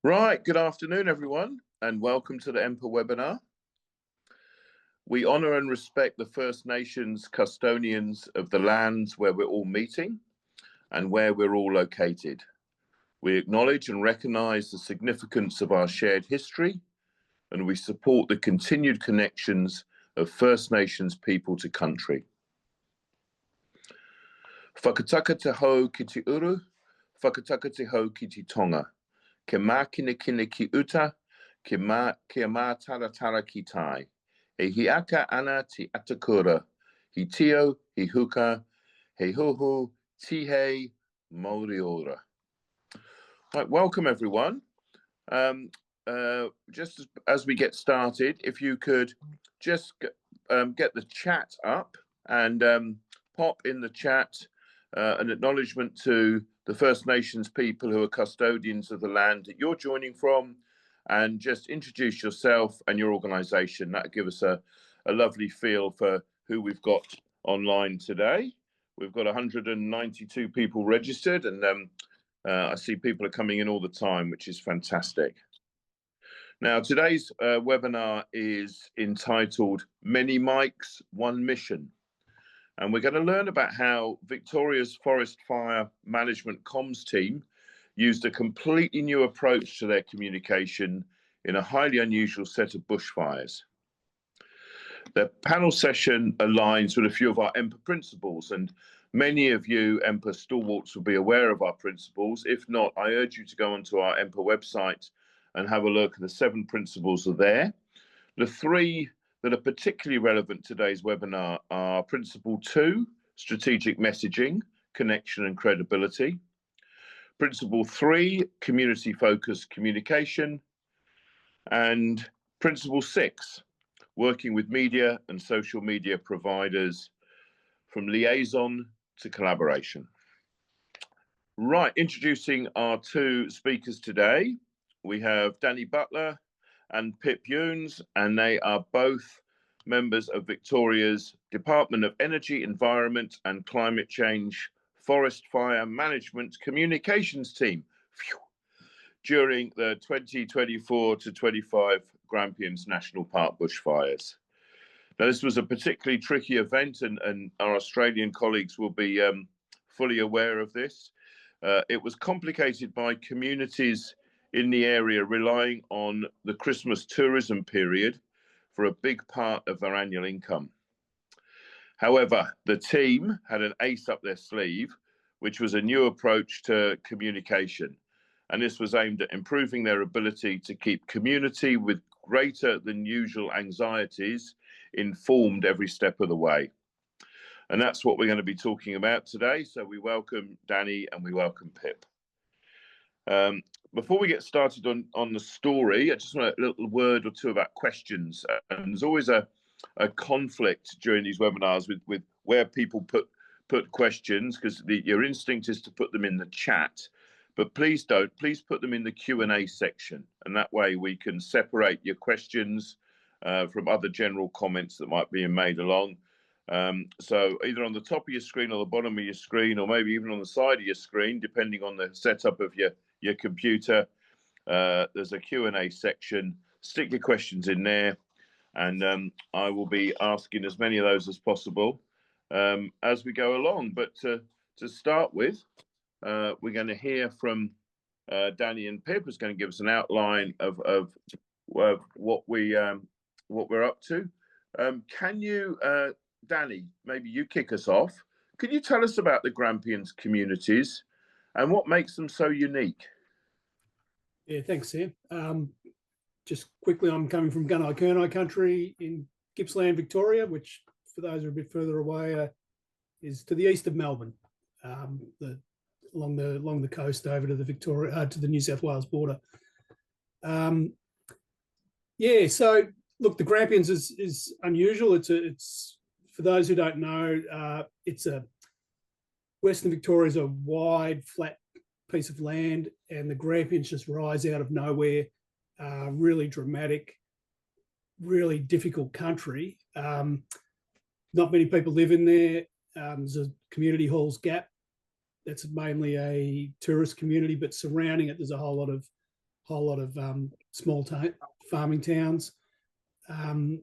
Right, good afternoon, everyone, and welcome to the EMPA webinar. We honour and respect the First Nations custodians of the lands where we're all meeting and where we're all located. We acknowledge and recognise the significance of our shared history, and we support the continued connections of First Nations people to country. Whakataka te hau ki te uru, whakataka te hau ki te tonga. Ke mā kine ki uta, ke mā taratara ki tai. He hiaka ana te atakura, he tio, he huka, he huhu, tihe, mauri ora. Right, welcome everyone. Just as we get started, if you could just get the chat up and pop in the chat an acknowledgement to the First Nations people who are custodians of the land that you're joining from, and just introduce yourself and your organisation. That'll give us a lovely feel for who we've got online today. We've got 192 people registered, and I see people are coming in all the time, which is fantastic. Now, today's webinar is entitled Many Mics, One Mission. And we're going to learn about how Victoria's Forest Fire Management Comms team used a completely new approach to their communication in a highly unusual set of bushfires. The panel session aligns with a few of our EMPA principles, and many of you EMPA stalwarts will be aware of our principles. If not, I urge you to go onto our EMPA website and have a look. The 7 principles are there. The 3 that are particularly relevant to today's webinar are Principle 2, Strategic Messaging, Connection and Credibility. Principle 3, Community-Focused Communication. And Principle 6, Working with Media and Social Media Providers, from liaison to collaboration. Right, introducing our 2 speakers today. We have Danny Butler and Pip Younes, and they are both members of Victoria's Department of Energy, Environment and Climate Change Forest Fire Management Communications team during the 2024 to 25 Grampians National Park bushfires. Now, this was a particularly tricky event, and our Australian colleagues will be fully aware of this. It was complicated by communities in the area relying on the Christmas tourism period for a big part of their annual income. However, the team had an ace up their sleeve, which was a new approach to communication. And this was aimed at improving their ability to keep community with greater than usual anxieties informed every step of the way. And that's what we're going to be talking about today. So we welcome Danny and we welcome Pip. Before we get started on the story, I just want a little word or 2 about questions. And there's always a conflict during these webinars with where people put questions, because your instinct is to put them in the chat. But please put them in the Q&A section, and that way we can separate your questions from other general comments that might be made along. So either on the top of your screen or the bottom of your screen, or maybe even on the side of your screen, depending on the setup of your computer, there's a Q&A section. Stick your questions in there, and I will be asking as many of those as possible as we go along. But to start with, we're going to hear from Danny and Pip, who's going to give us an outline of what we're up to. Can you, Danny, maybe you kick us off? Could you tell us about the Grampians communities and what makes them so unique? Yeah, thanks, Sam. Just quickly, I'm coming from Gunai country in Gippsland, Victoria, which, for those who are a bit further away, is to the east of Melbourne, along the coast over to the New South Wales border. Yeah, so look, the Grampians is unusual. It's for those who don't know, Western Victoria is a wide, flat piece of land, and the Grampians just rise out of nowhere. Really dramatic, really difficult country. Not many people live in there. There's a community Halls Gap. That's mainly a tourist community, but surrounding it, there's a whole lot of whole lot of small farming towns. And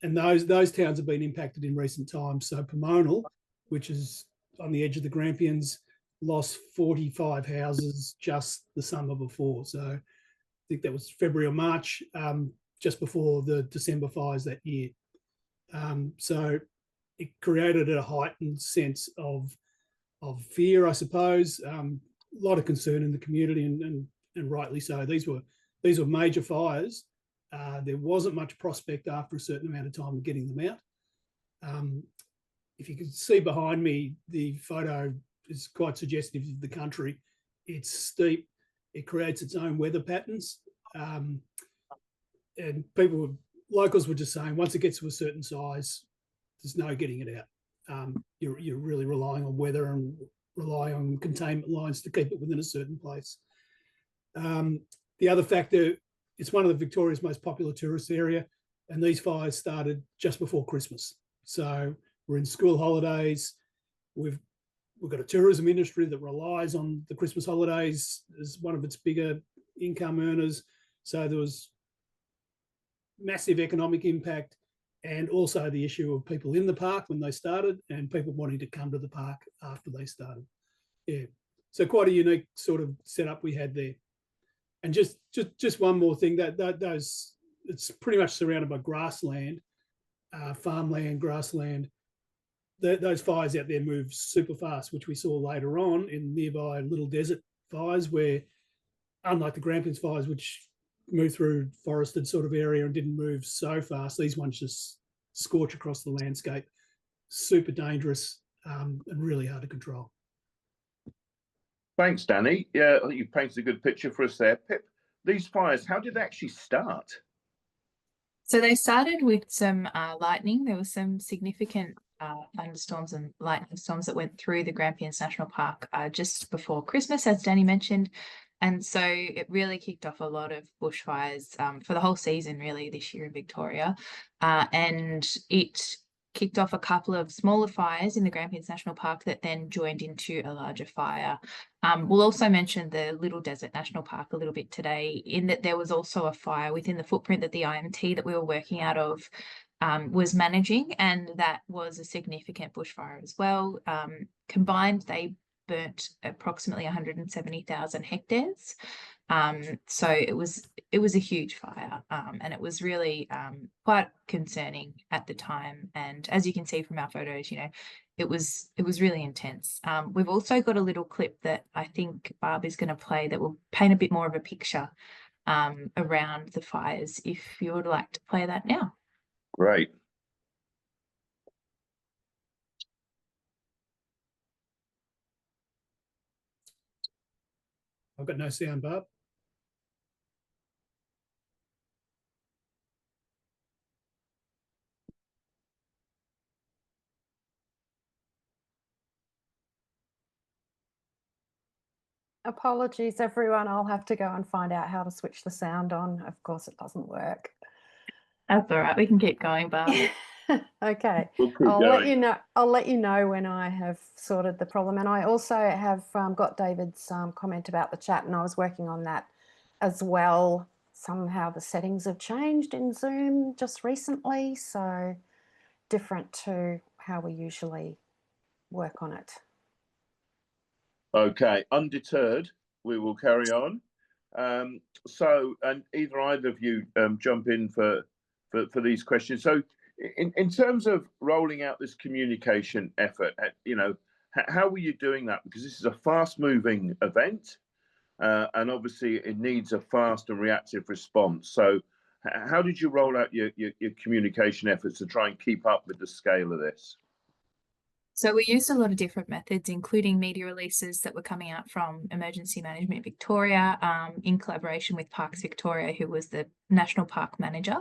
those towns have been impacted in recent times. So Pomonal, which is on the edge of the Grampians, lost 45 houses just the summer before. So I think that was February or March, just before the December fires that year. So it created a heightened sense of fear, I suppose. A lot of concern in the community, and rightly so. These were major fires. There wasn't much prospect after a certain amount of time of getting them out. If you can see behind me, the photo is quite suggestive of the country. It's steep. It creates its own weather patterns. And locals were just saying, once it gets to a certain size, there's no getting it out. You're really relying on weather and relying on containment lines to keep it within a certain place. The other factor, it's one of the Victoria's most popular tourist area, and these fires started just before Christmas. So we're in school holidays. We've got a tourism industry that relies on the Christmas holidays as one of its bigger income earners. So there was massive economic impact, and also the issue of people in the park when they started and people wanting to come to the park after they started. Yeah, so quite a unique sort of setup we had there. And just one more thing, those, it's pretty much surrounded by grassland, farmland, grassland. Those fires out there move super fast, which we saw later on in nearby little desert fires, where, unlike the Grampians fires, which moved through forested sort of area and didn't move so fast, these ones just scorch across the landscape. Super dangerous, and really hard to control. Thanks, Danny. Yeah, I think you painted a good picture for us there. Pip, these fires, how did they actually start? So they started with some lightning. There was some significant thunderstorms and lightning storms that went through the Grampians National Park just before Christmas, as Danny mentioned. And so it really kicked off a lot of bushfires for the whole season, really, this year in Victoria. And it kicked off a couple of smaller fires in the Grampians National Park that then joined into a larger fire. We'll also mention the Little Desert National Park a little bit today, in that there was also a fire within the footprint that the IMT that we were working out of was managing, and that was a significant bushfire as well. Combined, they burnt approximately 170,000 hectares. So it was a huge fire, and it was really quite concerning at the time. And as you can see from our photos, you know, it was really intense. We've also got a little clip that I think Barb is going to play that will paint a bit more of a picture around the fires, if you would like to play that now. Great. I've got no sound, Barb. Apologies, everyone. I'll have to go and find out how to switch the sound on. Of course, it doesn't work. That's all right. We can keep going, Barb. Okay. We'll let you know. I'll let you know when I have sorted the problem. And I also have got David's comment about the chat, and I was working on that as well. Somehow the settings have changed in Zoom just recently, so different to how we usually work on it. Okay, undeterred, we will carry on. So, and either of you jump in for these questions. So, in terms of rolling out this communication effort, you know, how were you doing that? Because this is a fast-moving event, and obviously it needs a fast and reactive response. So, how did you roll out your communication efforts to try and keep up with the scale of this? So we used a lot of different methods, including media releases that were coming out from Emergency Management Victoria, in collaboration with Parks Victoria, who was the National Park Manager.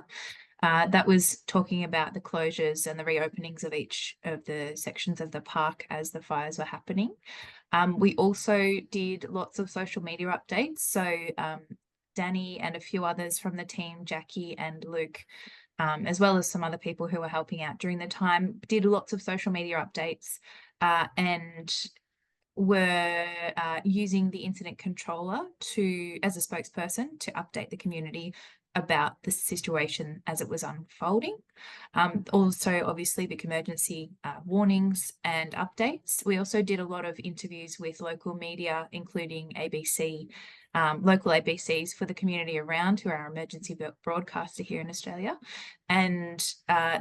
That was talking about the closures and the reopenings of each of the sections of the park as the fires were happening. We also did lots of social media updates. So Danny and a few others from the team, Jackie and Luke, as well as some other people who were helping out during the time, did lots of social media updates and were using the incident controller as a spokesperson to update the community about the situation as it was unfolding. Also, obviously, the emergency warnings and updates. We also did a lot of interviews with local media, including ABC, local ABCs for the community around, who are our emergency broadcaster here in Australia. And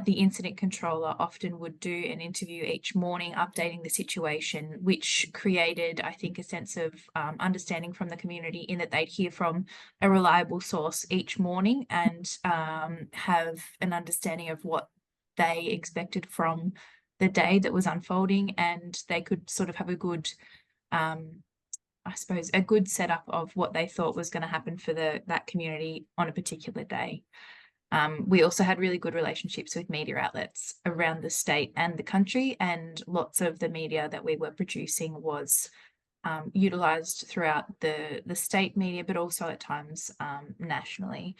the incident controller often would do an interview each morning updating the situation, which created, I think, a sense of understanding from the community in that they'd hear from a reliable source each morning and have an understanding of what they expected from the day that was unfolding, and they could sort of have a good I suppose a good setup of what they thought was going to happen for that community on a particular day. We also had really good relationships with media outlets around the state and the country, and lots of the media that we were producing was utilised throughout the state media, but also at times nationally,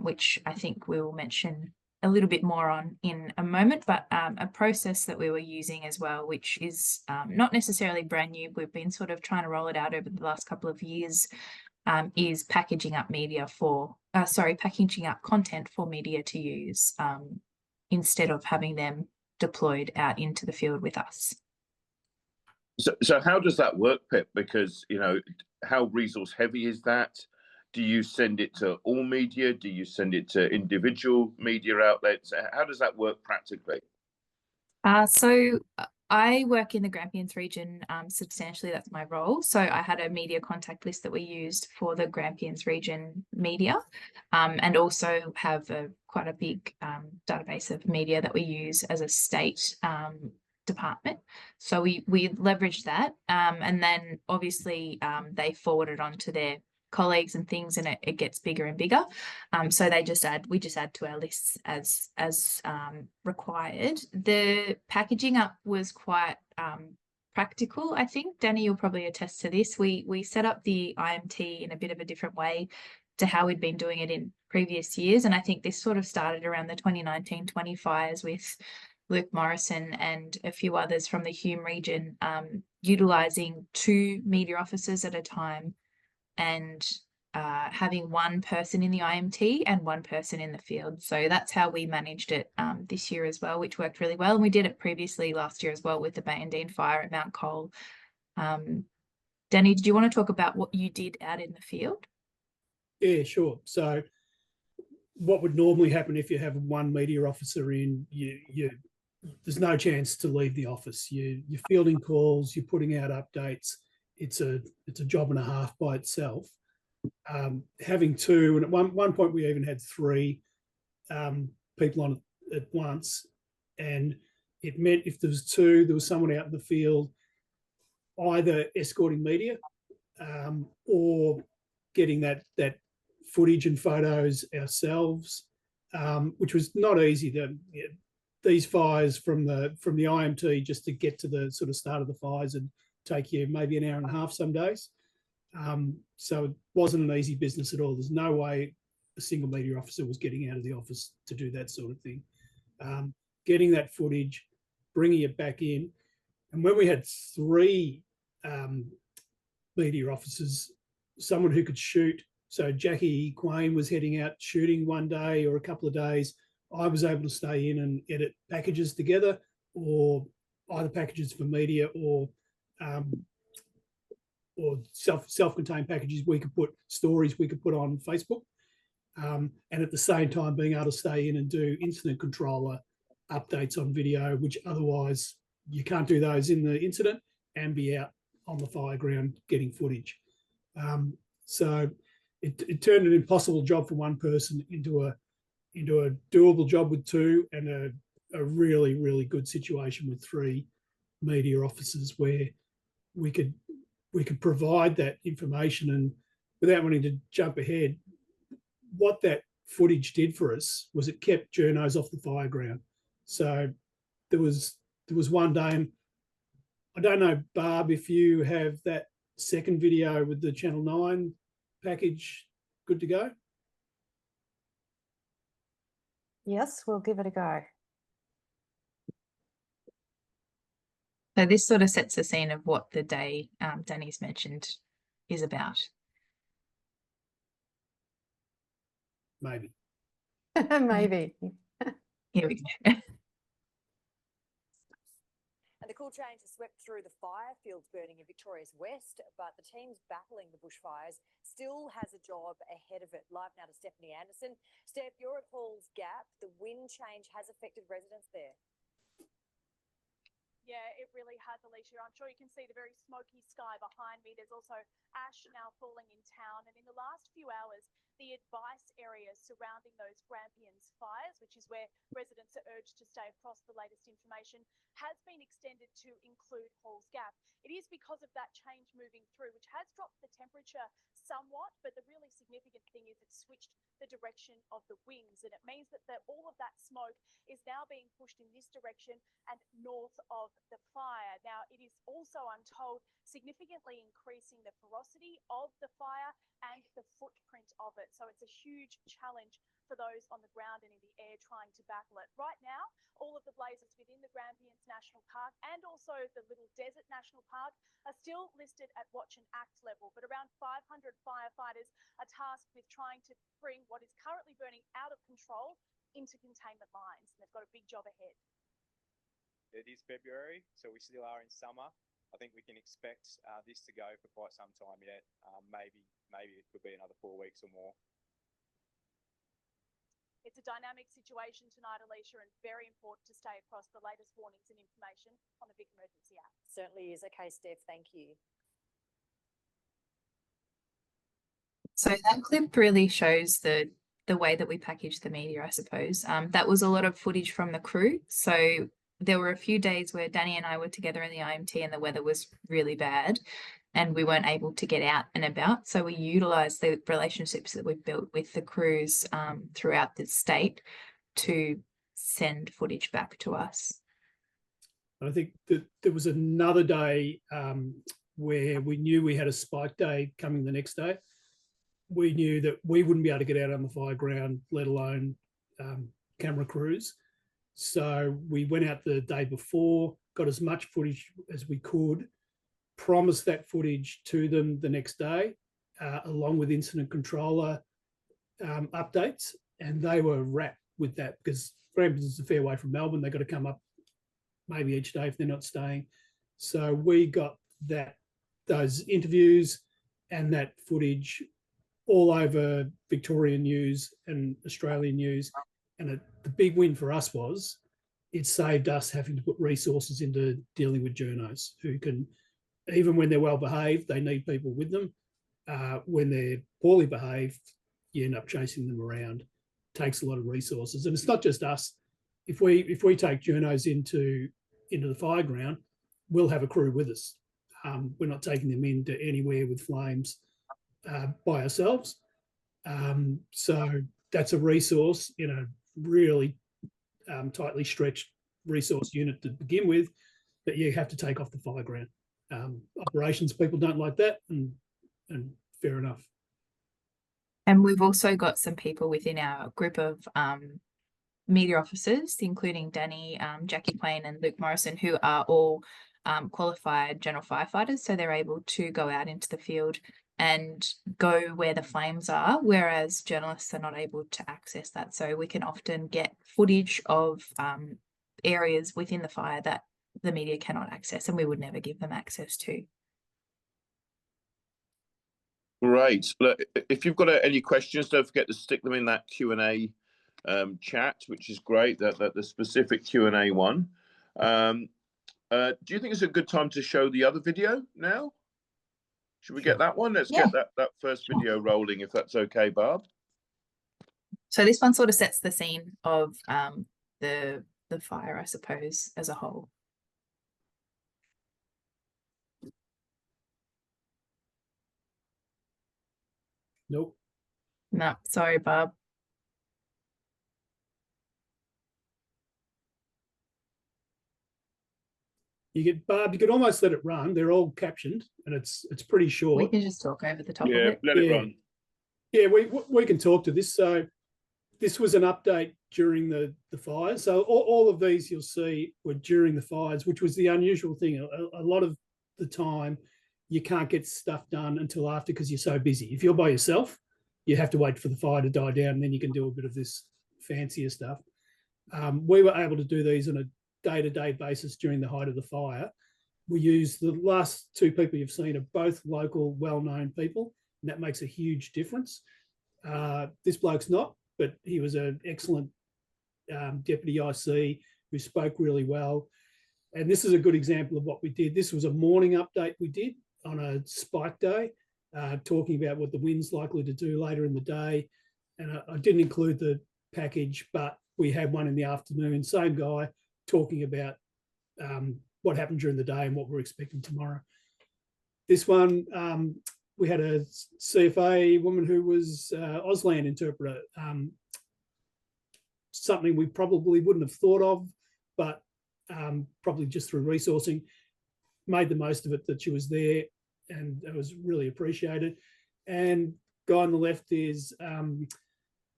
which I think we will mention a little bit more on in a moment. But a process that we were using as well, which is not necessarily brand new, we've been sort of trying to roll it out over the last couple of years, is packaging up content for media to use instead of having them deployed out into the field with us. So how does that work, Pip? Because, you know, how resource heavy is that? Do you send it to all media? Do you send it to individual media outlets? How does that work practically? So I work in the Grampians region substantially. That's my role. So I had a media contact list that we used for the Grampians region media, and also have quite a big database of media that we use as a state department. So we leveraged that, and then obviously they forward it on to their colleagues and things, and it gets bigger and bigger. So we just add to our lists as required. The packaging up was quite practical, I think. Danny, you'll probably attest to this. We set up the IMT in a bit of a different way to how we'd been doing it in previous years, and I think this sort of started around the 2019-20 fires with Luke Morrison and a few others from the Hume region, utilising 2 media officers at a time, and having one person in the IMT and one person in the field. So that's how we managed it this year as well, which worked really well. And we did it previously last year as well with the Bayandine fire at Mount Cole. Danny, did you want to talk about what you did out in the field? Yeah, sure. So what would normally happen if you have one media officer in, there's no chance to leave the office. You're fielding calls, you're putting out updates. It's a job and a half by itself. Having 2, and at one point we even had 3 people on at once, and it meant if there was 2, there was someone out in the field either escorting media or getting that footage and photos ourselves, which was not easy. These fires from the IMT, just to get to the sort of start of the fires, and take you maybe an hour and a half some days. So it wasn't an easy business at all. There's no way a single media officer was getting out of the office to do that sort of thing. Getting that footage, bringing it back in. And when we had 3 media officers, someone who could shoot, so Jackie Quain was heading out shooting one day or a couple of days, I was able to stay in and edit packages together, or either packages for media or self-contained packages we could put, stories we could put on Facebook, and at the same time being able to stay in and do incident controller updates on video, which otherwise you can't do those in the incident, and be out on the fire ground getting footage. So it turned an impossible job for one person into a doable job with 2, and a really, really good situation with 3 media officers, where we could provide that information. And without wanting to jump ahead, what that footage did for us was it kept journos off the fire ground. So there was one day, and I don't know, Barb, if you have that second video with the Channel 9 package good to go? Yes, we'll give it a go. So this sort of sets the scene of what the day Danny's mentioned is about. Maybe. Maybe. Here we go. And the cool change has swept through the fire fields burning in Victoria's west, but the teams battling the bushfires still has a job ahead of it. Live now to Stephanie Anderson. Steph, you're at Halls Gap. The wind change has affected residents there. Yeah, it really has, Alicia. I'm sure you can see the very smoky sky behind me. There's also ash now falling in town. And in the last few hours, the advice areas surrounding those Grampians fires, which is where residents are urged to stay across the latest information, has been extended to include Halls Gap. It is because of that change moving through, which has dropped the temperature somewhat, but the really significant thing is it's switched the direction of the winds, and it means that all of that smoke is now being pushed in this direction and north of the fire. Now, it is also, I'm told, significantly increasing the ferocity of the fire and the footprint of it. So it's a huge challenge for those on the ground and in the air trying to battle it. Right now, all of the blazes within the Grampians National Park and also the Little Desert National Park are still listed at watch and act level, but around 500 firefighters are tasked with trying to bring what is currently burning out of control into containment lines. And they've got a big job ahead. It is February, so we still are in summer. I think we can expect this to go for quite some time yet. Maybe it could be another 4 weeks or more. It's a dynamic situation tonight, Alicia, and very important to stay across the latest warnings and information on the Vic Emergency app. Certainly is. Okay, Steph, thank you. So that clip really shows the way that we package the media, I suppose. That was a lot of footage from the crew. So there were a few days where Danny and I were together in the IMT and the weather was really bad and we weren't able to get out and about. So we utilised the relationships that we've built with the crews throughout the state to send footage back to us. I think that there was another day where we knew we had a spike day coming the next day. We knew that we wouldn't be able to get out on the fire ground, let alone camera crews. So we went out the day before, got as much footage as we could, promised that footage to them the next day, along with incident controller updates. And they were wrapped with that because Grampians is a fair way from Melbourne. They've got to come up maybe each day if they're not staying. So we got those interviews and that footage all over Victorian news and Australian news. And the big win for us was it saved us having to put resources into dealing with journos who can, even when they're well behaved, they need people with them. When they're poorly behaved, you end up chasing them around. It takes a lot of resources. And it's not just us. If we take journos into the fire ground, we'll have a crew with us. We're not taking them into anywhere with flames by ourselves. So that's a resource in a really tightly stretched resource unit to begin with that you have to take off the fire ground. Operations people don't like that, and fair enough. And we've also got some people within our group of media officers, including Danny, Jackie Payne and Luke Morrison, who are all qualified general firefighters. So they're able to go out into the field and go where the flames are, whereas journalists are not able to access that. So we can often get footage of areas within the fire that the media cannot access and we would never give them access to. Great. Look, if you've got any questions, don't forget to stick them in that Q&A chat, which is great, that the specific Q&A one. Do you think it's a good time to show the other video now? Should we get that one? Let's get that first video rolling, if that's okay, Barb. So this one sort of sets the scene of the fire, I suppose, as a whole. Nope. No, sorry, Barb. Barb, you could almost let it run. They're all captioned and it's pretty short. We can just talk over the top of Yeah, it. let it run. Yeah, we can talk to this. So this was an update during the fires. So all of these you'll see were during the fires, which was the unusual thing. A lot of the time you can't get stuff done until after because you're so busy. If you're by yourself, you have to wait for the fire to die down and then you can do a bit of this fancier stuff. We were able to do these on a day-to-day basis during the height of the fire. We used the last two people you've seen are both local, well-known people, and that makes a huge difference. This bloke's not, but he was an excellent deputy IC who spoke really well. And this is a good example of what we did. This was a morning update we did on a spike day, talking about what the wind's likely to do later in the day. And I didn't include the package, but we had one in the afternoon, same guy talking about what happened during the day and what we're expecting tomorrow. This one, we had a CFA woman who was Auslan interpreter, something we probably wouldn't have thought of, but probably just through resourcing, made the most of it that she was there, and it was really appreciated. And guy on the left is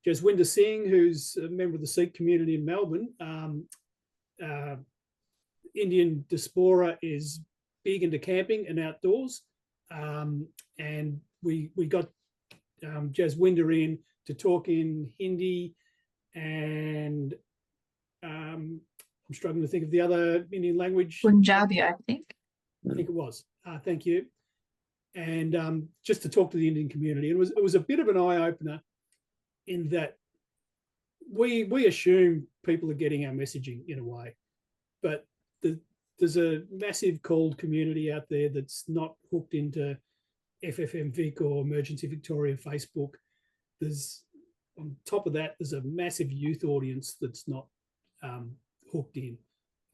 Jaswinder Singh, who's a member of the Sikh community in Melbourne. Indian diaspora is big into camping and outdoors. And we got Jaswinder in to talk in Hindi, and I'm struggling to think of the other Indian language. Punjabi, I think. I think it was. Thank you. And just to talk to the Indian community. It was a bit of an eye-opener in that we assume people are getting our messaging in a way, but there's a massive cold community out there that's not hooked into FFM Vic or Emergency Victoria Facebook. There's, on top of that, there's a massive youth audience that's not hooked in.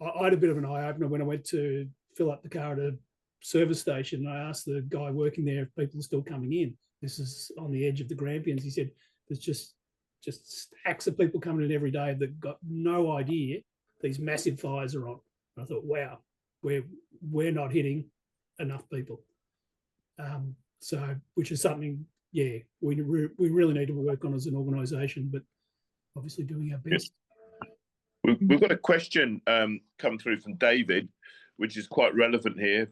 I had a bit of an eye-opener when I went to fill up the car at a service station. I asked the guy working there if people are still coming in. This is on the edge of the Grampians. He said there's just stacks of people coming in every day that got no idea these massive fires are on. And I thought, wow, we're not hitting enough people. So, which is something, yeah, we really need to work on as an organisation, but obviously doing our best. We've got a question come through from David, which is quite relevant here.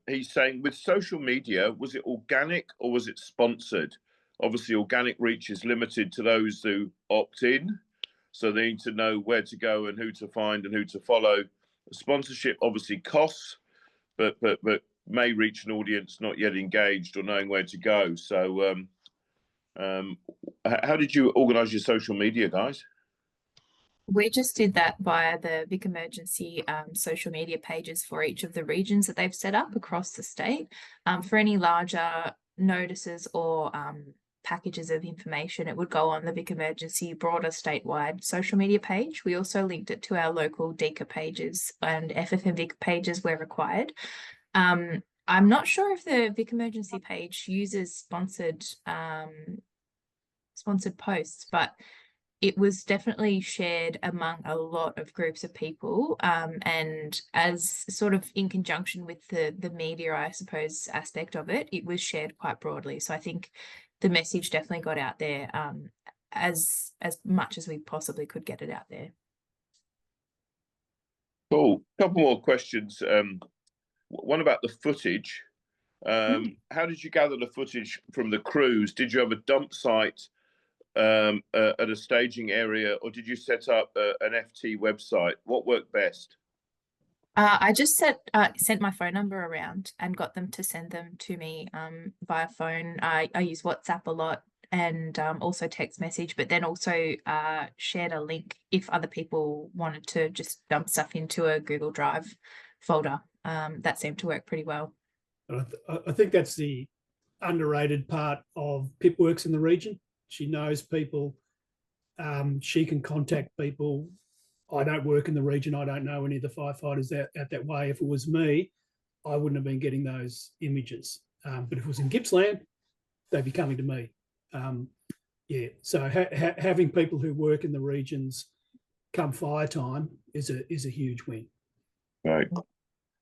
He's saying, with social media, was it organic or was it sponsored? Obviously, organic reach is limited to those who opt in, so they need to know where to go and who to find and who to follow. Sponsorship obviously costs, but may reach an audience not yet engaged or knowing where to go. So how did you organise your social media, guys? We just did that via the Vic Emergency social media pages for each of the regions that they've set up across the state. For any larger notices or packages of information, it would go on the Vic Emergency broader statewide social media page. We also linked it to our local DECA pages and FFM Vic pages where required. I'm not sure if the Vic Emergency page uses sponsored posts, but it was definitely shared among a lot of groups of people, and as sort of in conjunction with the media, I suppose, aspect of it, it was shared quite broadly. So I think the message definitely got out there as much as we possibly could get it out there. Cool. Couple more questions. One about the footage. How did you gather the footage from the crews? Did you have a dump site at a staging area, or did you set up an FT website? What worked best? I just sent my phone number around and got them to send them to me via phone. I use WhatsApp a lot and also text message, but then also shared a link if other people wanted to just dump stuff into a Google Drive folder. That seemed to work pretty well. I think that's the underrated part of Pip works in the region. She knows people. She can contact people. I don't work in the region. I don't know any of the firefighters out that way. If it was me, I wouldn't have been getting those images. But if it was in Gippsland, they'd be coming to me. Yeah, so having people who work in the regions come fire time is a huge win. Right.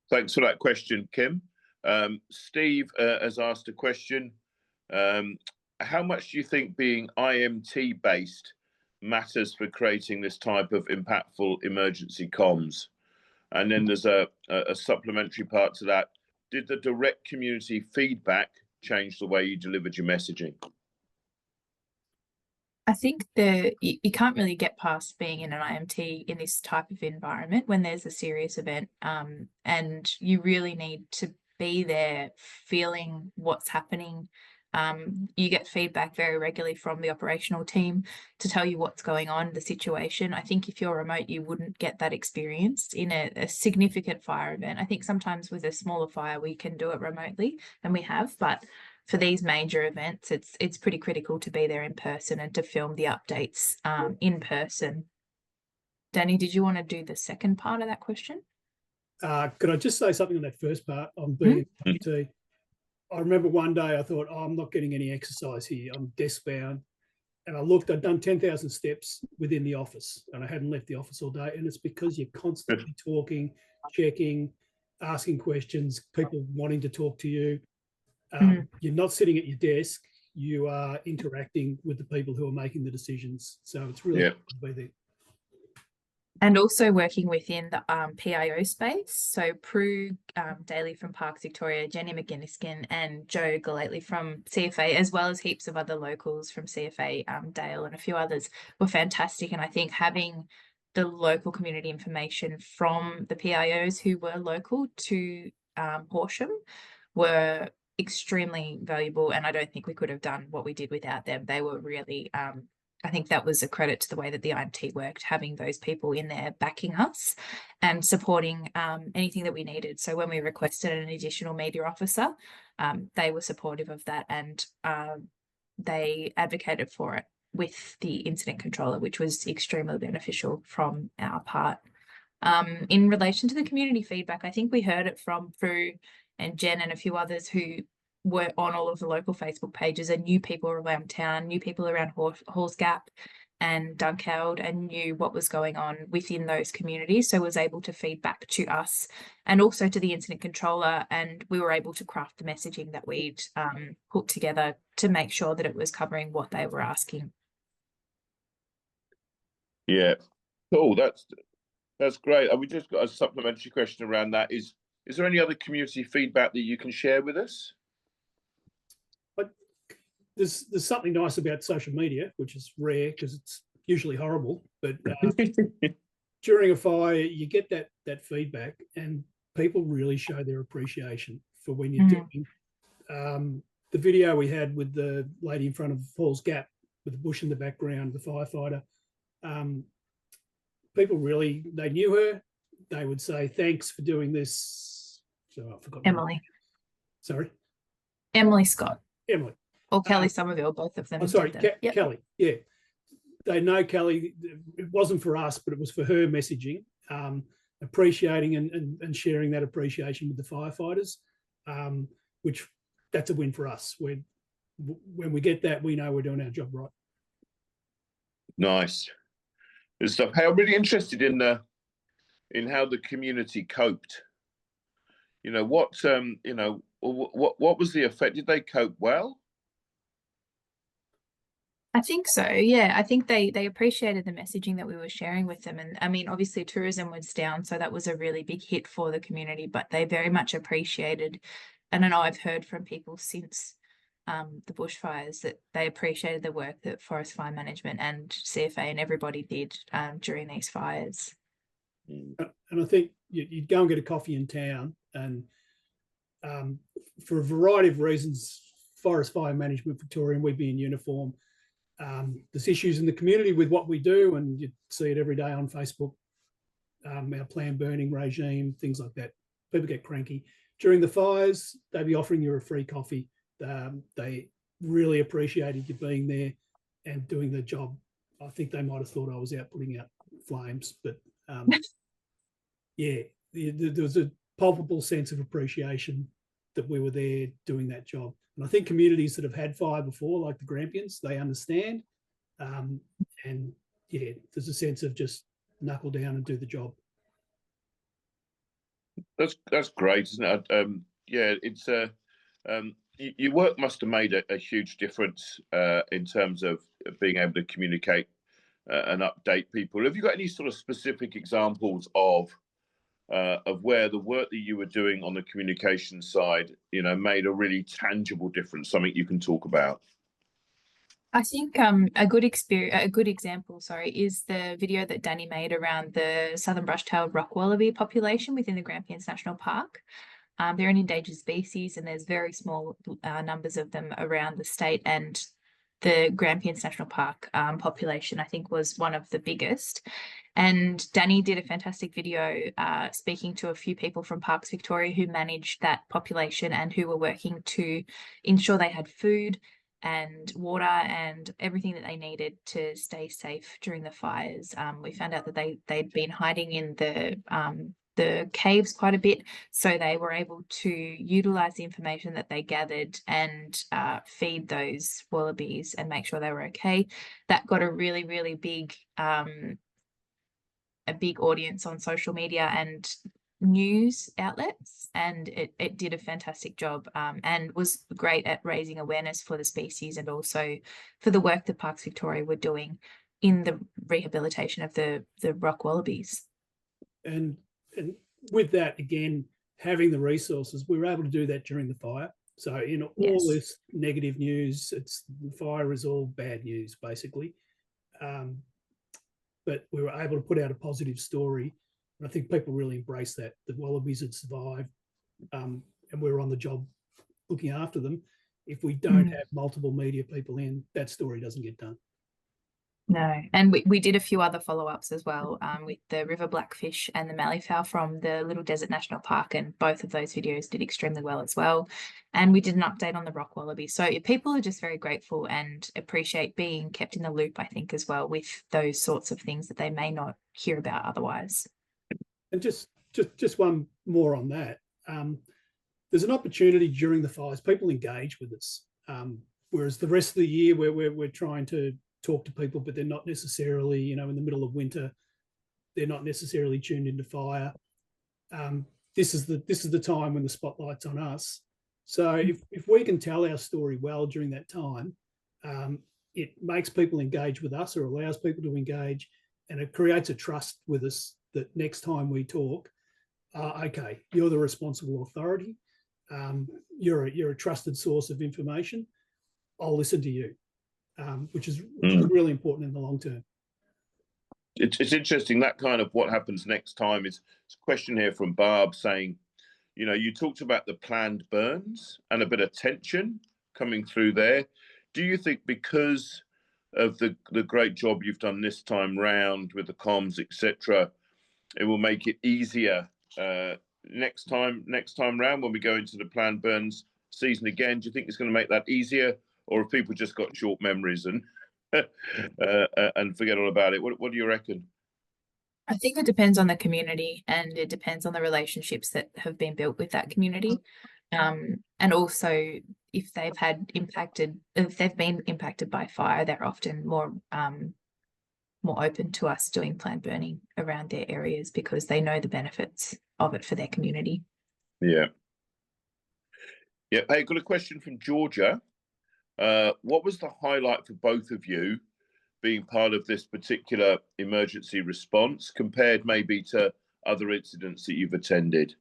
Thanks for that question, Kim. Steve has asked a question. how much do you think being IMT based matters for creating this type of impactful emergency comms? And then there's a supplementary part to that. Did the direct community feedback change the way you delivered your messaging? I think you can't really get past being in an IMT in this type of environment when there's a serious event, and you really need to be there feeling what's happening. You get feedback very regularly from the operational team to tell you what's going on, the situation. I think if you're remote, you wouldn't get that experience in a significant fire event. I think sometimes with a smaller fire, we can do it remotely, and we have, but for these major events, it's pretty critical to be there in person and to film the updates in person. Danny, did you want to do the second part of that question? Could I just say something on that first part on being in IMT? I remember one day I thought, oh, I'm not getting any exercise here. I'm desk bound. And I looked, I'd done 10,000 steps within the office and I hadn't left the office all day. And it's because you're constantly talking, checking, asking questions, people wanting to talk to you. You're not sitting at your desk, you are interacting with the people who are making the decisions. So it's really good to be there. And also working within the PIO space. So Prue Daly from Parks Victoria, Jenny McGinniskin and Joe Galately from CFA, as well as heaps of other locals from CFA, Dale and a few others, were fantastic. And I think having the local community information from the PIOs who were local to Horsham were extremely valuable, and I don't think we could have done what we did without them. They were really, I think that was a credit to the way that the IMT worked, having those people in there backing us and supporting anything that we needed. So when we requested an additional media officer, they were supportive of that, and they advocated for it with the incident controller, which was extremely beneficial from our part. In relation to the community feedback, I think we heard it from Prue and Jen and a few others who were on all of the local Facebook pages and knew people around town, knew people around Halls Gap and Dunkeld, and knew what was going on within those communities. So was able to feed back to us and also to the incident controller, and we were able to craft the messaging that we'd put together to make sure that it was covering what they were asking. Yeah, cool. That's great. And we just got a supplementary question around that. Is there any other community feedback that you can share with us? But there's something nice about social media, which is rare because it's usually horrible. But during a fire, you get that feedback, and people really show their appreciation for when you're doing the video we had with the lady in front of Halls Gap with the bush in the background, the firefighter. People really, they knew her. They would say, thanks for doing this. So I forgot. Emily. Sorry? Emily Scott. Emily. Or Kelly Somerville, both of them. I'm sorry, Kelly. Yeah. They know Kelly. It wasn't for us, but it was for her messaging, appreciating and sharing that appreciation with the firefighters, which that's a win for us. When we get that, we know we're doing our job right. Nice. Good stuff. Hey, I'm really interested in how the community coped. You know, what was the effect? Did they cope well? I think so. Yeah, I think they appreciated the messaging that we were sharing with them. And I mean, obviously tourism was down, so that was a really big hit for the community, but they very much appreciated, and I know I've heard from people since the bushfires that they appreciated the work that Forest Fire Management and CFA and everybody did during these fires. And I think you'd go and get a coffee in town, and for a variety of reasons, Forest Fire Management Victoria, and we'd be in uniform. There's issues in the community with what we do, and you see it every day on Facebook, our planned burning regime, things like that. People get cranky. During the fires, they'd be offering you a free coffee. They really appreciated you being there and doing the job. I think they might have thought I was out putting out flames, but yeah, there was a palpable sense of appreciation that we were there doing that job. And I think communities that have had fire before, like the Grampians, they understand. And yeah, there's a sense of just knuckle down and do the job. That's great, isn't it? Yeah, it's your work must have made a huge difference in terms of being able to communicate and update people. Have you got any sort of specific examples of where the work that you were doing on the communication side, made a really tangible difference, something you can talk about? I think a good example, is the video that Danny made around the southern brush-tailed rock wallaby population within the Grampians National Park. They're an endangered species, and there's very small numbers of them around the state, and the Grampians National Park population, I think, was one of the biggest. And Danny did a fantastic video speaking to a few people from Parks Victoria who managed that population and who were working to ensure they had food and water and everything that they needed to stay safe during the fires. We found out that they'd been hiding in the caves quite a bit, so they were able to utilize the information that they gathered and feed those wallabies and make sure they were okay. That got a really, really big audience on social media and news outlets, and it did a fantastic job and was great at raising awareness for the species and also for the work that Parks Victoria were doing in the rehabilitation of the rock wallabies. And with that, again, having the resources, we were able to do that during the fire. So in all this negative news, the fire is all bad news, basically. But we were able to put out a positive story. And I think people really embraced that. The wallabies had survived, and we were on the job looking after them. If we don't have multiple media people in, that story doesn't get done. No, and we did a few other follow-ups as well with the river blackfish and the malleefowl from the Little Desert National Park, and both of those videos did extremely well as well. And we did an update on the rock wallaby. So people are just very grateful and appreciate being kept in the loop, I think, as well, with those sorts of things that they may not hear about otherwise. And just one more on that. There's an opportunity during the fires. People engage with us, whereas the rest of the year we're trying to talk to people, but they're not necessarily, in the middle of winter, they're not necessarily tuned into fire. This is the time when the spotlight's on us. So if we can tell our story well during that time, it makes people engage with us, or allows people to engage, and it creates a trust with us that next time we talk, okay, you're the responsible authority, you're a trusted source of information, I'll listen to you. Which is really important in the long term. It's interesting, that kind of what happens next time. It's a question here from Barb saying, you talked about the planned burns and a bit of tension coming through there. Do you think because of the great job you've done this time round with the comms, etc., it will make it easier next time round when we go into the planned burns season again? Do you think it's going to make that easier? Or have people just got short memories and forget all about it? What do you reckon? I think it depends on the community, and it depends on the relationships that have been built with that community. And also, if they've been impacted by fire, they're often more open to us doing planned burning around their areas because they know the benefits of it for their community. Yeah. Hey, got a question from Georgia. What was the highlight for both of you being part of this particular emergency response compared maybe to other incidents that you've attended?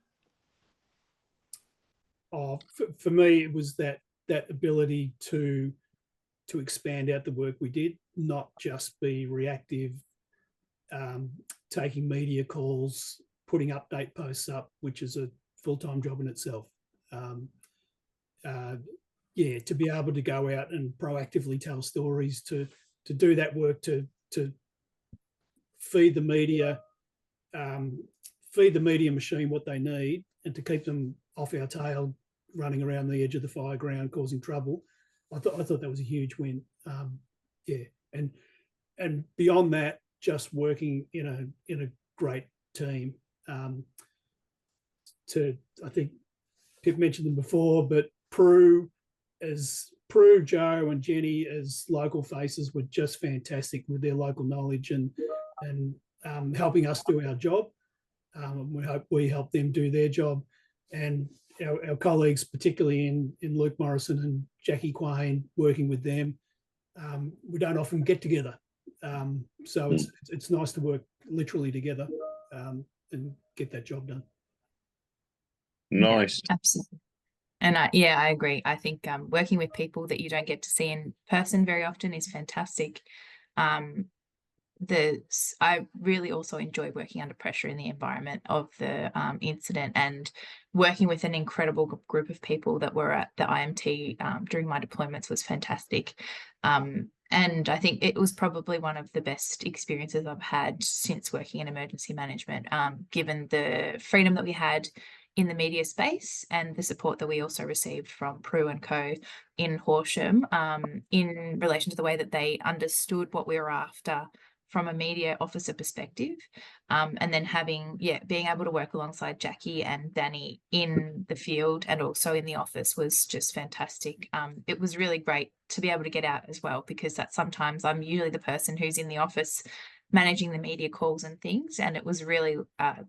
For me, it was that ability to expand out the work we did, not just be reactive, taking media calls, putting update posts up, which is a full-time job in itself. To be able to go out and proactively tell stories, to do that work, to feed the media machine what they need, and to keep them off our tail, running around the edge of the fire ground causing trouble. I thought that was a huge win. And beyond that, just working in a great team. I think Pip mentioned them before, but Prue, Joe and Jenny as local faces were just fantastic with their local knowledge and helping us do our job. We hope we help them do their job. And our colleagues, particularly in Luke Morrison and Jackie Quain, working with them, we don't often get together. So it's nice to work literally together and get that job done. Nice. Yeah, absolutely. And I agree. I think working with people that you don't get to see in person very often is fantastic. I really also enjoy working under pressure in the environment of the incident, and working with an incredible group of people that were at the IMT during my deployments was fantastic. And I think it was probably one of the best experiences I've had since working in emergency management, given the freedom that we had in the media space and the support that we also received from Prue and Co in Horsham in relation to the way that they understood what we were after from a media officer perspective, and then being able to work alongside Jackie and Danny in the field and also in the office was just fantastic. It was really great to be able to get out as well, because that's sometimes I'm usually the person who's in the office managing the media calls and things, and it was really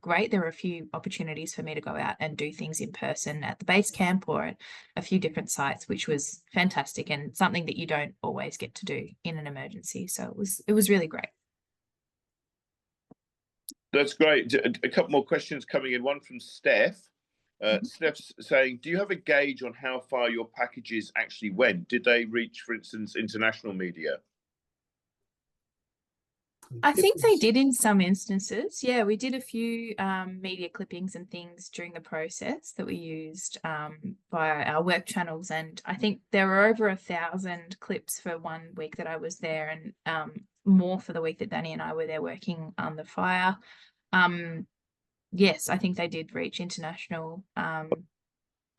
great. There were a few opportunities for me to go out and do things in person at the base camp or at a few different sites, which was fantastic and something that you don't always get to do in an emergency. So it was really great. That's great. A couple more questions coming in. One from Steph. Steph's saying, do you have a gauge on how far your packages actually went? Did they reach, for instance, international media? I think they did in some instances. Yeah, we did a few media clippings and things during the process that we used via our work channels. And I think there were over 1,000 clips for 1 week that I was there, and more for the week that Danny and I were there working on the fire. Yes, I think they did reach international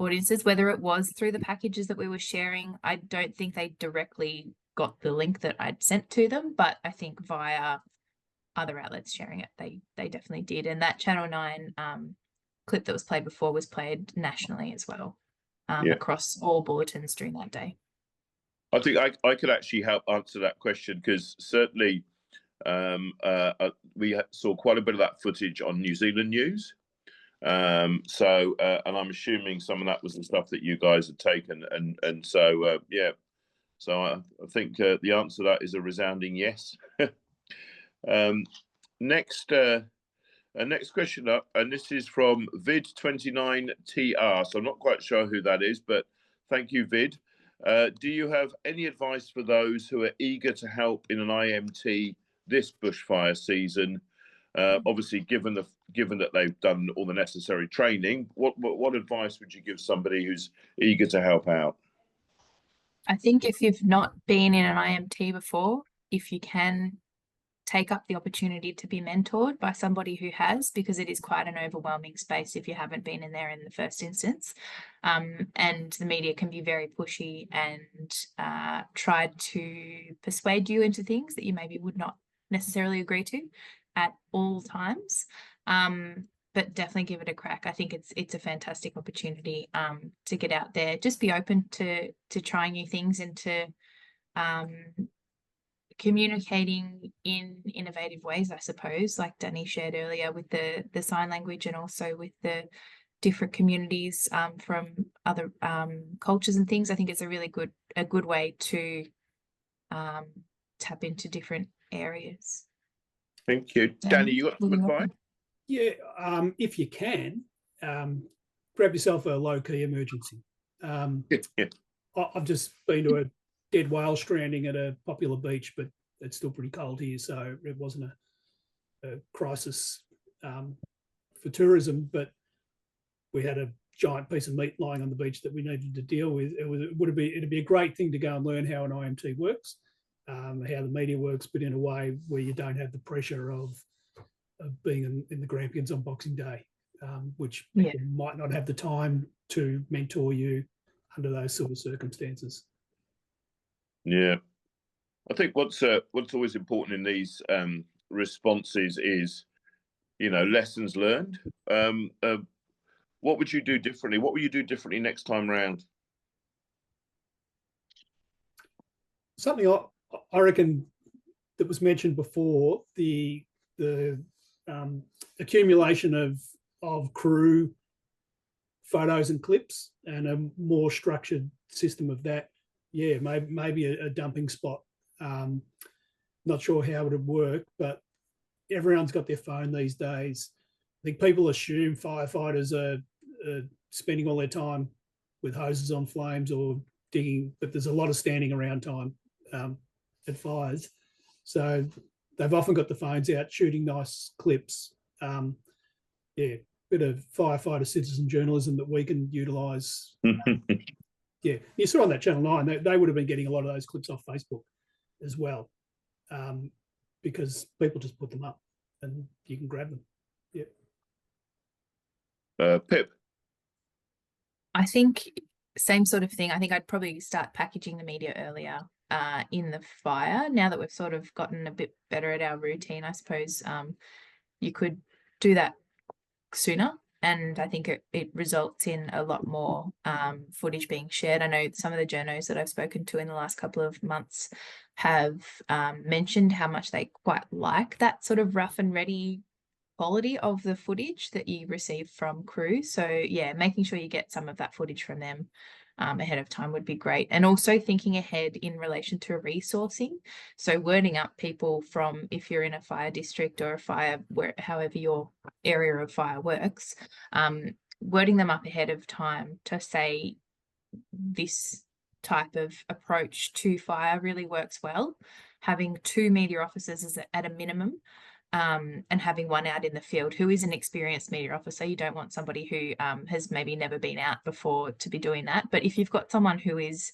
audiences, whether it was through the packages that we were sharing. I don't think they directly got the link that I'd sent to them, but I think via other outlets sharing it, they definitely did. And that Channel 9 clip that was played before was played nationally as well, across all bulletins during that day. I think I could actually help answer that question, because certainly we saw quite a bit of that footage on New Zealand News. And I'm assuming some of that was the stuff that you guys had taken. And so, yeah. So I think the answer to that is a resounding yes. Next question up, and this is from Vid29TR. So I'm not quite sure who that is, but thank you, Vid. Do you have any advice for those who are eager to help in an IMT this bushfire season? Obviously, given that they've done all the necessary training, what advice would you give somebody who's eager to help out? I think if you've not been in an IMT before, if you can take up the opportunity to be mentored by somebody who has, because it is quite an overwhelming space if you haven't been in there in the first instance. And the media can be very pushy and try to persuade you into things that you maybe would not necessarily agree to at all times. But definitely give it a crack. I think it's a fantastic opportunity to get out there. Just be open to trying new things and to communicating in innovative ways, I suppose, like Danny shared earlier with the sign language, and also with the different communities from other cultures and things. I think it's a really good way to tap into different areas. Thank you. Danny, you got some advice? Yeah, if you can, grab yourself a low-key emergency. I've just been to a dead whale stranding at a popular beach, but it's still pretty cold here, so it wasn't a crisis for tourism, but we had a giant piece of meat lying on the beach that we needed to deal with. It'd be a great thing to go and learn how an IMT works, how the media works, but in a way where you don't have the pressure of being in the Grampians on Boxing Day, which people might not have the time to mentor you under those sort of circumstances. Yeah, I think what's always important in these responses is, lessons learned. What would you do differently? What will you do differently next time round? Something I reckon that was mentioned before, the accumulation of crew photos and clips and a more structured system of that, yeah, maybe a dumping spot. Not sure how it would work, but everyone's got their phone these days. I think people assume firefighters are spending all their time with hoses on flames or digging, but there's a lot of standing around time at fires. So they've often got the phones out shooting nice clips. Yeah, bit of firefighter citizen journalism that we can utilise. Yeah, you saw on that Channel 9, they would have been getting a lot of those clips off Facebook as well, because people just put them up and you can grab them. Yeah. Pip. I think same sort of thing. I think I'd probably start packaging the media earlier in the fire. Now that we've sort of gotten a bit better at our routine, I suppose you could do that sooner. And I think it results in a lot more footage being shared. I know some of the journos that I've spoken to in the last couple of months have mentioned how much they quite like that sort of rough and ready quality of the footage that you receive from crew. So yeah, making sure you get some of that footage from them ahead of time would be great. And also thinking ahead in relation to resourcing. So wording up people from, if you're in a fire district or a fire, however your area of fire works, wording them up ahead of time to say this type of approach to fire really works well. Having 2 media officers is at a minimum. And having one out in the field who is an experienced media officer. You don't want somebody who has maybe never been out before to be doing that. But if you've got someone who is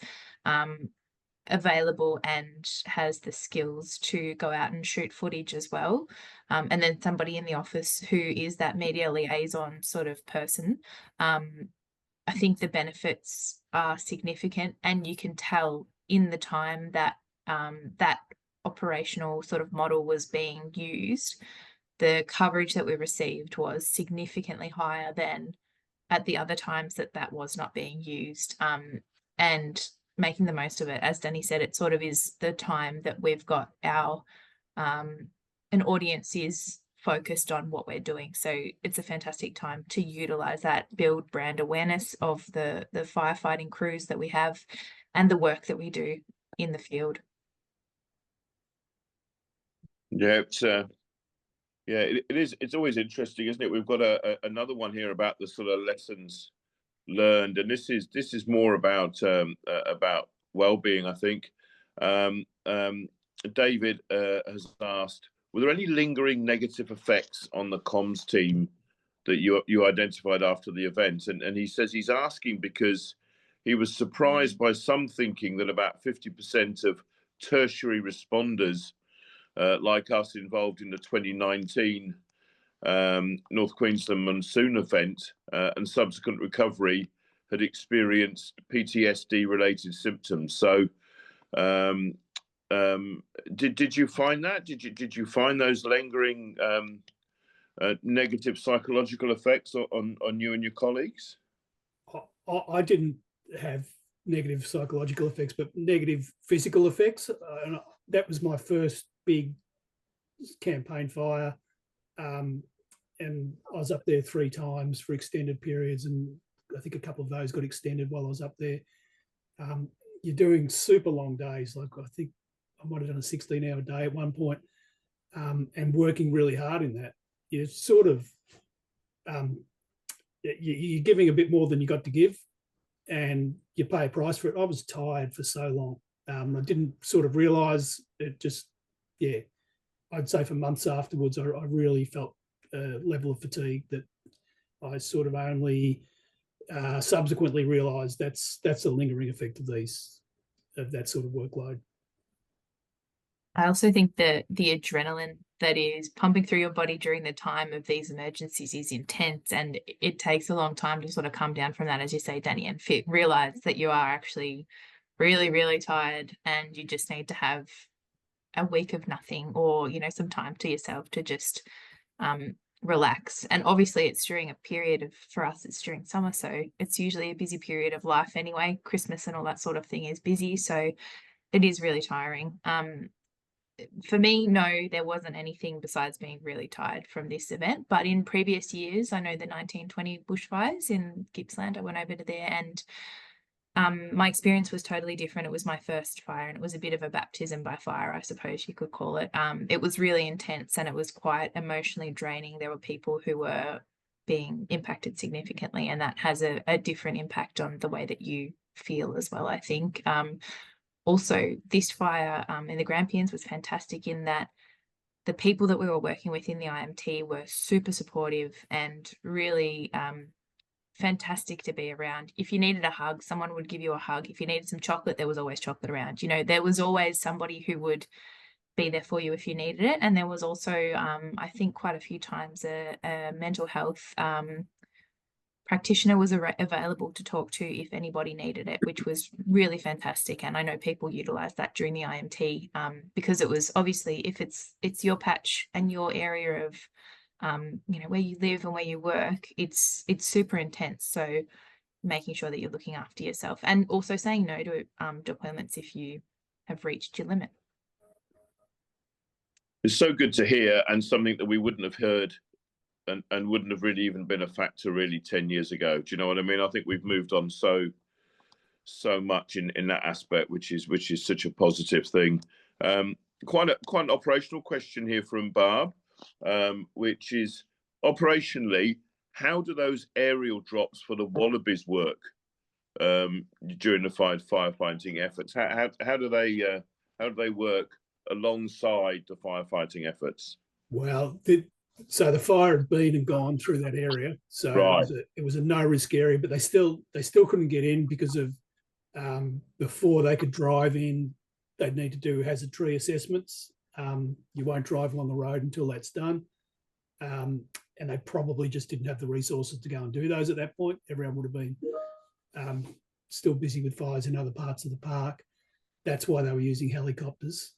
available and has the skills to go out and shoot footage as well, and then somebody in the office who is that media liaison sort of person, I think the benefits are significant, and you can tell in the time that that operational sort of model was being used, the coverage that we received was significantly higher than at the other times that was not being used. And making the most of it, as Danny said, it sort of is the time that we've got our an audience is focused on what we're doing. So it's a fantastic time to utilize that, build brand awareness of the firefighting crews that we have and the work that we do in the field. Yeah, it is. It's always interesting, isn't it? We've got another one here about the sort of lessons learned, and this is more about well-being, I think. David has asked, were there any lingering negative effects on the comms team that you identified after the event? And he says he's asking because he was surprised by some thinking that about 50% of tertiary responders like us involved in the 2019 North Queensland monsoon event and subsequent recovery had experienced PTSD related symptoms. So did you find that? Did you find those lingering negative psychological effects on you and your colleagues? I didn't have negative psychological effects, but negative physical effects. And that was my first big campaign fire, and I was up there 3 times for extended periods, and I think a couple of those got extended while I was up there. You're doing super long days, like I think I might have done a 16-hour day at one point, and working really hard in that. You're sort of you're giving a bit more than you got to give, and you pay a price for it. I was tired for so long. I didn't sort of realise it. Just, yeah, I'd say for months afterwards, I really felt a level of fatigue that I sort of only subsequently realised that's a lingering effect of that sort of workload. I also think that the adrenaline that is pumping through your body during the time of these emergencies is intense, and it takes a long time to sort of come down from that, as you say, Danny, and realise that you are actually really, really tired and you just need to have a week of nothing, or, you know, some time to yourself to just relax. And obviously it's during a period of, for us, it's during summer, so it's usually a busy period of life anyway. Christmas and all that sort of thing is busy, so it is really tiring. for me, no, there wasn't anything besides being really tired from this event. But in previous years, I know the 1920 bushfires in Gippsland, I went over to there, and my experience was totally different. It was my first fire, and it was a bit of a baptism by fire, I suppose you could call it. It was really intense, and it was quite emotionally draining. There were people who were being impacted significantly, and that has a different impact on the way that you feel as well, I think. Also, this fire in the Grampians was fantastic in that the people that we were working with in the IMT were super supportive and really fantastic to be around. If you needed a hug, someone would give you a hug. If you needed some chocolate, there was always chocolate around. You know, there was always somebody who would be there for you if you needed it. And there was also, I think, quite a few times a mental health practitioner was available to talk to if anybody needed it, which was really fantastic. And I know people utilized that during the IMT because it was obviously, if it's your patch and your area of you know, where you live and where you work, it's super intense. So making sure that you're looking after yourself, and also saying no to deployments if you have reached your limit. It's so good to hear, and something that we wouldn't have heard and wouldn't have really even been a factor really 10 years ago. Do you know what I mean? I think we've moved on so much in that aspect, which is such a positive thing. Quite an operational question here from Barb, which is, operationally, how do those aerial drops for the wallabies work during the firefighting efforts? How do they work alongside the firefighting efforts? Well, so the fire had been and gone through that area, so right. it was a no risk area, but they still couldn't get in because of before they could drive in, they'd need to do hazard tree assessments. You won't drive along the road until that's done, and they probably just didn't have the resources to go and do those at that point. Everyone would have been still busy with fires in other parts of the park. That's why they were using helicopters.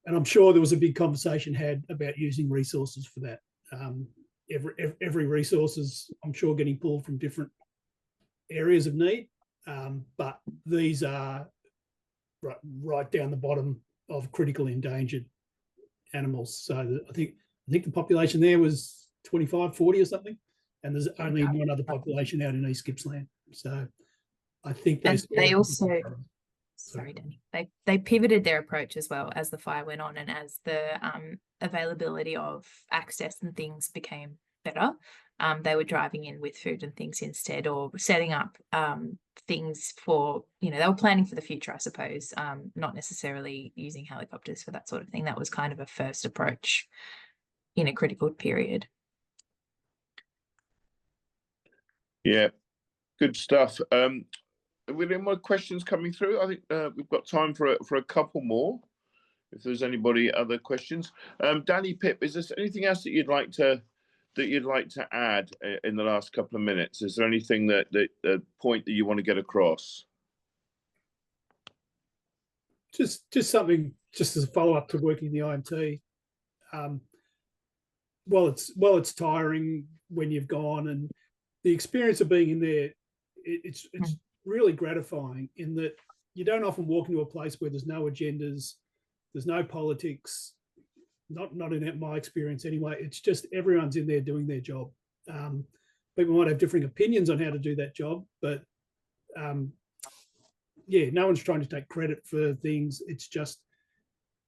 And I'm sure there was a big conversation had about using resources for that. Every resource is, I'm sure, getting pulled from different areas of need, but these are right down the bottom of critically endangered animals. So I think the population there was 25, 40 or something, and there's only one other population out in East Gippsland. So I think they also. Sorry, Danny. They pivoted their approach as well as the fire went on, and as the availability of access and things became better. They were driving in with food and things instead, or setting up things for, you know, they were planning for the future, I suppose, not necessarily using helicopters for that sort of thing. That was kind of a first approach in a critical period. Yeah, good stuff. With any more questions coming through? I think we've got time for a couple more. If there's anybody other questions, Danny, Pip, is there anything else that you'd like to add in the last couple of minutes? Is there anything that point that you want to get across? Just something, just as a follow up to working in the IMT. Well, it's tiring when you've gone, and the experience of being in there, it's really gratifying in that you don't often walk into a place where there's no agendas, there's no politics, not in my experience anyway. It's just everyone's in there doing their job. People might have differing opinions on how to do that job, but yeah, no one's trying to take credit for things. It's just,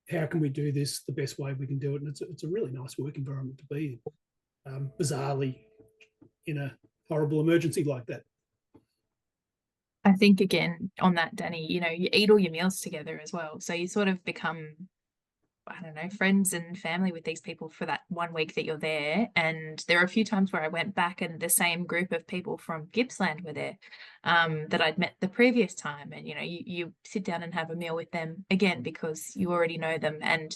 how can we do this the best way we can do it? And it's a really nice work environment to be in, bizarrely, in a horrible emergency like that. I think, again, on that, Danny, you know, you eat all your meals together as well. So you sort of become, I don't know, friends and family with these people for that 1 week that you're there. And there are a few times where I went back and the same group of people from Gippsland were there that I'd met the previous time. And, you know, you sit down and have a meal with them again because you already know them. And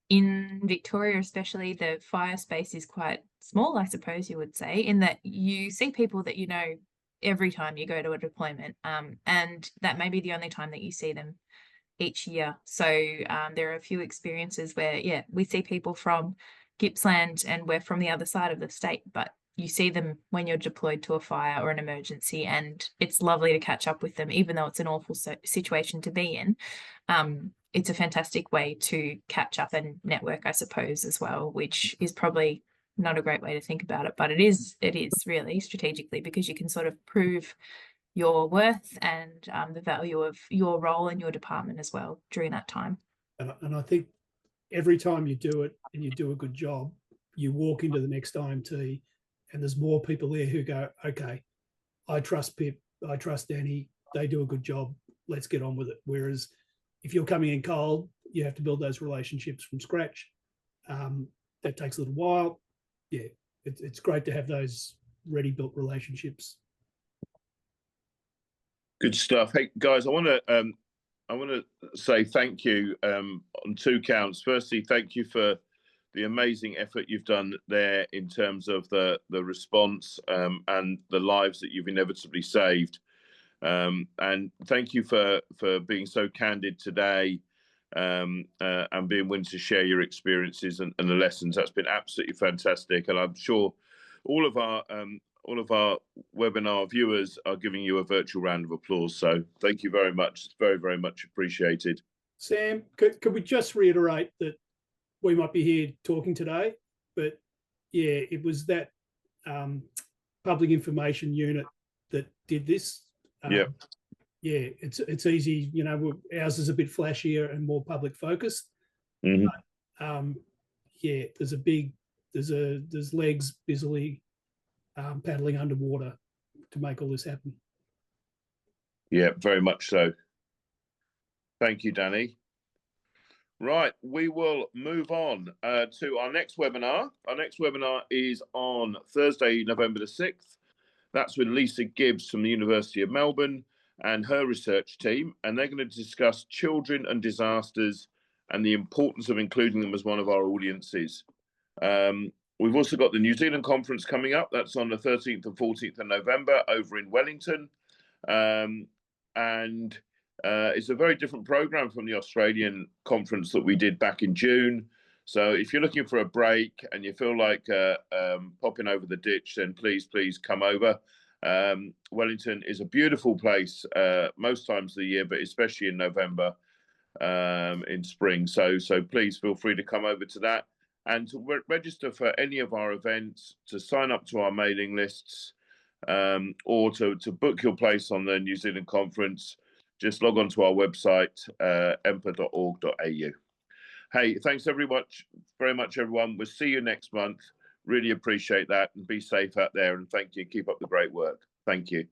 in Victoria, especially, the fire space is quite small, I suppose you would say, in that you see people that you know every time you go to a deployment, and that may be the only time that you see them each year. So there are a few experiences where, yeah, we see people from Gippsland and we're from the other side of the state, but you see them when you're deployed to a fire or an emergency, and it's lovely to catch up with them, even though it's an awful situation to be in. it's a fantastic way to catch up and network, I suppose, as well, which is probably not a great way to think about it, but it is really strategically, because you can sort of prove your worth and the value of your role in your department as well during that time. And I think every time you do it and you do a good job, you walk into the next IMT and there's more people there who go, okay, I trust Pip, I trust Danny, they do a good job, let's get on with it. Whereas if you're coming in cold, you have to build those relationships from scratch. That takes a little while. Yeah, it's great to have those ready-built relationships. Good stuff. Hey guys, I want to say thank you on two counts. Firstly, thank you for the amazing effort you've done there in terms of the response and the lives that you've inevitably saved. And thank you for being so candid today and being willing to share your experiences and the lessons. That's been absolutely fantastic, and I'm sure all of our webinar viewers are giving you a virtual round of applause. So thank you very much. It's very, very much appreciated. Sam, could we just reiterate that we might be here talking today, but yeah, it was that public information unit that did this. Yeah. Yeah, it's easy, you know, ours is a bit flashier and more public focused. Mm-hmm. But, yeah, there's legs busily paddling underwater to make all this happen. Yeah, very much so. Thank you, Danny. Right, we will move on to our next webinar. Our next webinar is on Thursday, November the 6th. That's with Lisa Gibbs from the University of Melbourne and her research team, and they're going to discuss children and disasters and the importance of including them as one of our audiences. We've also got the New Zealand conference coming up. That's on the 13th and 14th of November over in Wellington. And it's a very different program from the Australian conference that we did back in June. So if you're looking for a break and you feel like popping over the ditch, then please come over. Wellington is a beautiful place most times of the year, but especially in November, in spring. So please feel free to come over to that and to register for any of our events, to sign up to our mailing lists, or to book your place on the New Zealand conference. Just log on to our website, empa.org.au. Hey, thanks very much, everyone. We'll see you next month. Really appreciate that, and be safe out there. And thank you. Keep up the great work. Thank you.